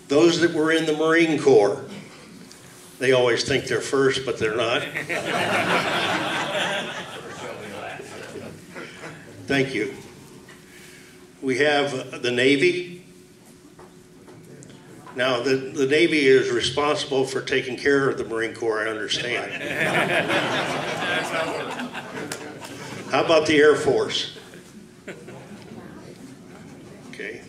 Those that were in the Marine Corps, they always think they're first, but they're not. Thank you. We have the Navy. Now, the Navy is responsible for taking care of the Marine Corps, I understand. How about the Air Force? Okay.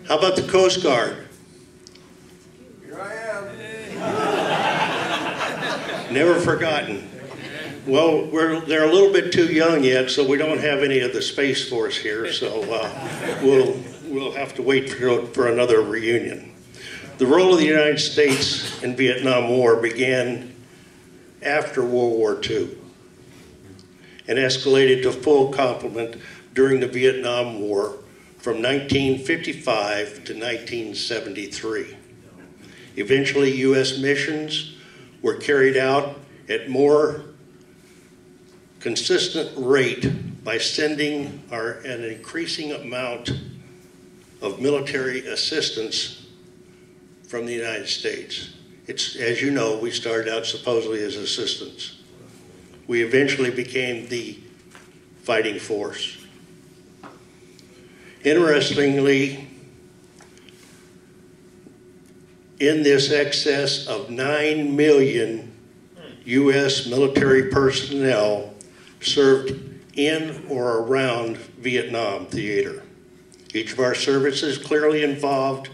How about the Coast Guard? Here I am. Never forgotten. Well, they're a little bit too young yet, so we don't have any of the Space Force here, so we'll have to wait for another reunion. The role of the United States in Vietnam War began after World War II and escalated to full complement during the Vietnam War from 1955 to 1973. Eventually, U.S. missions were carried out at more consistent rate by sending an increasing amount of military assistance from the United States. As you know, we started out supposedly as assistants. We eventually became the fighting force. Interestingly, in this excess of 9 million U.S. military personnel served in or around Vietnam theater. Each of our services clearly involved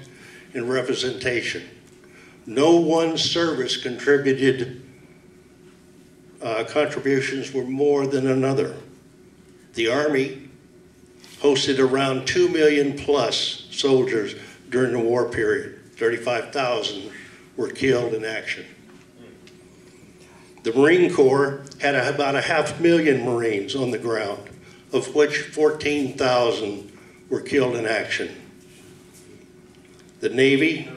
in representation. No one service contributed contributions were more than another. The Army hosted around 2 million plus soldiers during the war period. 35,000 were killed in action. The Marine Corps had about 500,000 Marines on the ground, of which 14,000 were killed in action. The Navy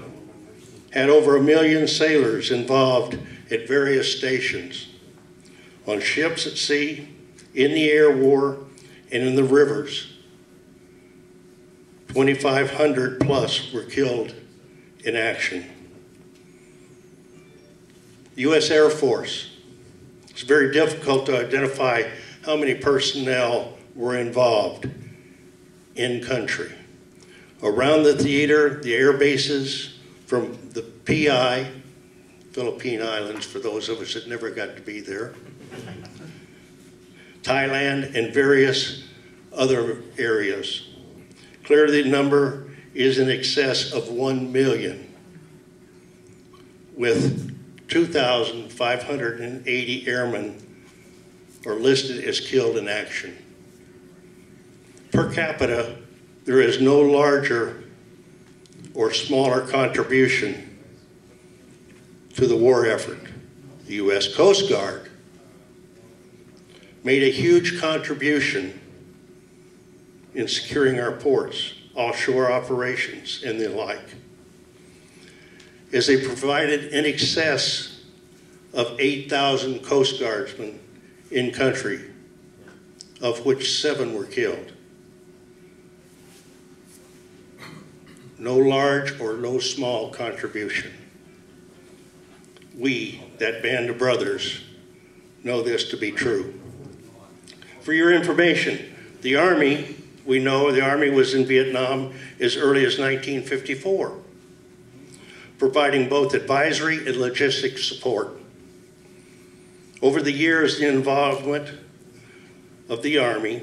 had over 1 million sailors involved at various stations, on ships at sea, in the air war, and in the rivers. 2,500 plus were killed in action. The U.S. Air Force. It's very difficult to identify how many personnel were involved in country. Around the theater, the air bases from the PI, Philippine Islands, for those of us that never got to be there, Thailand, and various other areas. Clearly, the number is in excess of 1 million, with 2,580 airmen are listed as killed in action. Per capita, there is no larger or smaller contribution to the war effort. The U.S. Coast Guard made a huge contribution in securing our ports, offshore operations, and the like, as they provided in excess of 8,000 Coast Guardsmen in country, of which 7 were killed. No large or no small contribution. We, that band of brothers, know this to be true. For your information, the Army, we know the Army was in Vietnam as early as 1954, providing both advisory and logistic support. Over the years, the involvement of the Army,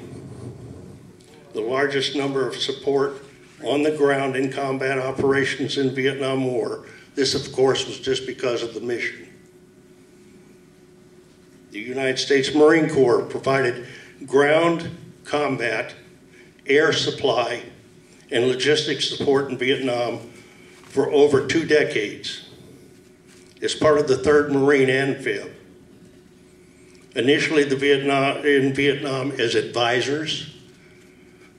the largest number of support on the ground in combat operations in Vietnam War. This, of course, was just because of the mission. The United States Marine Corps provided ground combat, air supply, and logistics support in Vietnam for over 2 decades as part of the 3rd Marine Amphib. Initially in Vietnam as advisors,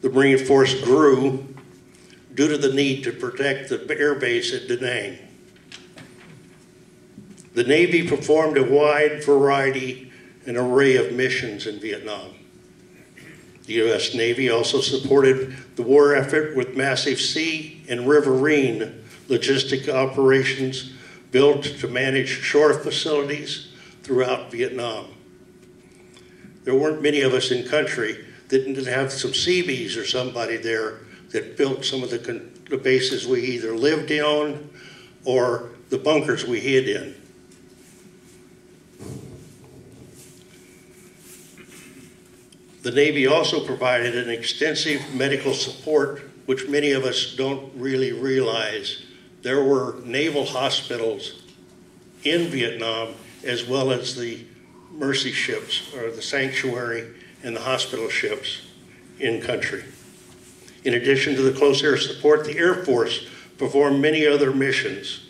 the Marine Force grew due to the need to protect the air base at Da Nang. The Navy performed a wide variety and array of missions in Vietnam. The U.S. Navy also supported the war effort with massive sea and riverine logistic operations built to manage shore facilities throughout Vietnam. There weren't many of us in country that didn't have some Seabees or somebody there that built some of the bases we either lived in or the bunkers we hid in. The Navy also provided an extensive medical support, which many of us don't really realize. There were naval hospitals in Vietnam, as well as the mercy ships, or the sanctuary and the hospital ships in country. In addition to the close air support, the Air Force performed many other missions.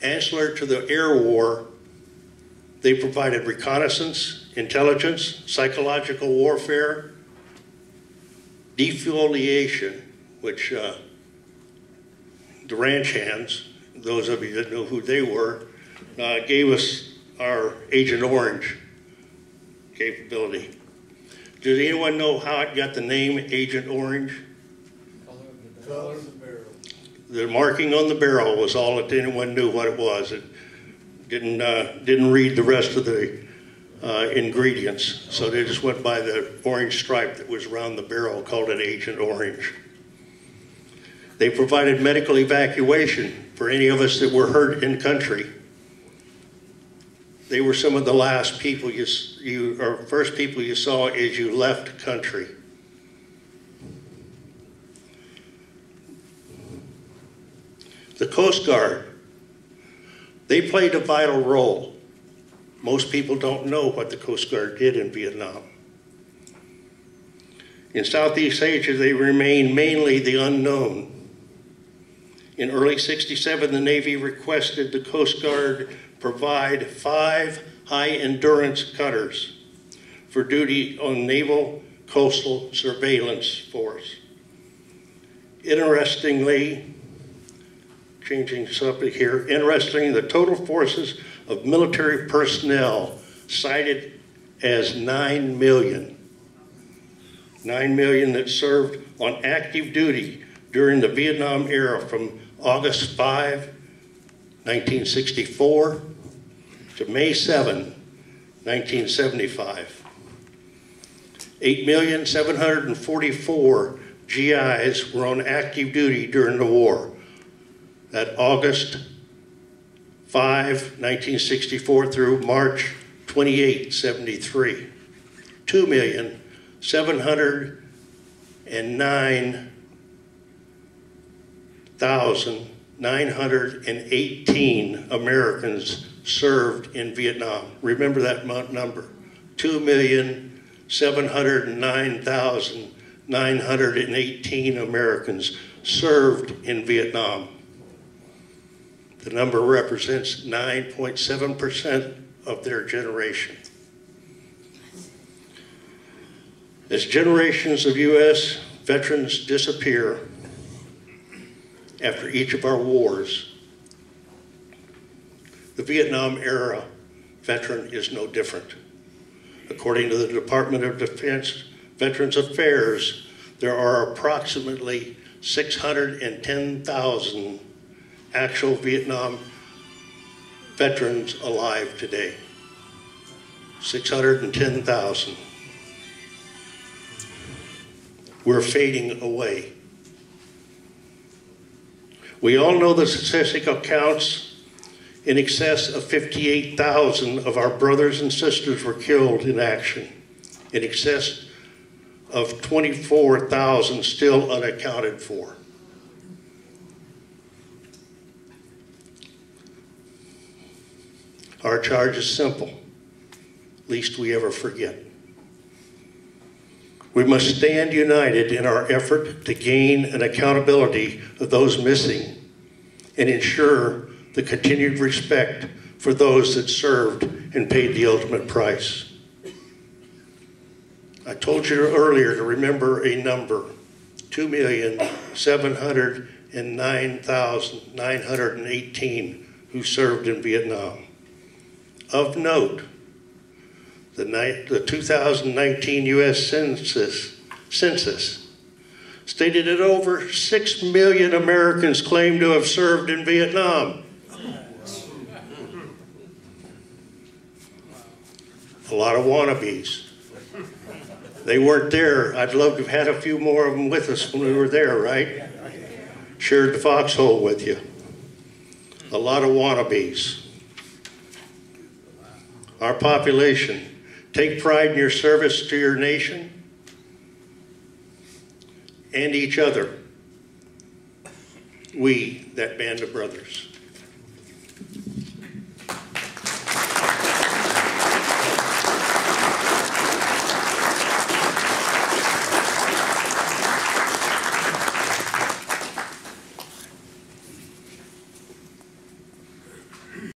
Ancillary to the air war, they provided reconnaissance, intelligence, psychological warfare, defoliation, which the ranch hands, those of you that know who they were, gave us our Agent Orange capability. Does anyone know how it got the name Agent Orange? Color of the barrel. The marking on the barrel was all that anyone knew what it was. It didn't read the rest of the ingredients, so they just went by the orange stripe that was around the barrel, called it Agent Orange. They provided medical evacuation for any of us that were hurt in country. They were some of the last people or first people you saw as you left country. The Coast Guard, they played a vital role. Most people don't know what the Coast Guard did in Vietnam. In Southeast Asia, they remained mainly the unknown. In early '67, the Navy requested the Coast Guard provide 5 high-endurance cutters for duty on naval coastal surveillance force. Interestingly, changing subject here, interestingly, the total forces of military personnel cited as 9 million. 9 million that served on active duty during the Vietnam era from August 5, 1964 to May 7, 1975. 8,744,000 GIs were on active duty during the war. That August 5, 1964 through March 28, 73. 2,709,918 Americans served in Vietnam. Remember that number, 2,709,918 Americans served in Vietnam. The number represents 9.7% of their generation. As generations of U.S. veterans disappear after each of our wars, the Vietnam era veteran is no different. According to the Department of Defense Veterans Affairs, there are approximately 610,000 actual Vietnam veterans alive today. 610,000. We're fading away. We all know the statistical counts. In excess of 58,000 of our brothers and sisters were killed in action. In excess of 24,000 still unaccounted for. Our charge is simple, least we ever forget. We must stand united in our effort to gain an accountability of those missing and ensure the continued respect for those that served and paid the ultimate price. I told you earlier to remember a number, 2,709,918 who served in Vietnam. Of note, the 2019 U.S. Census stated that over 6 million Americans claim to have served in Vietnam. A lot of wannabes. They weren't there. I'd love to have had a few more of them with us when we were there, right? Shared the foxhole with you. A lot of wannabes. Our population, take pride in your service to your nation and each other. We, that band of brothers.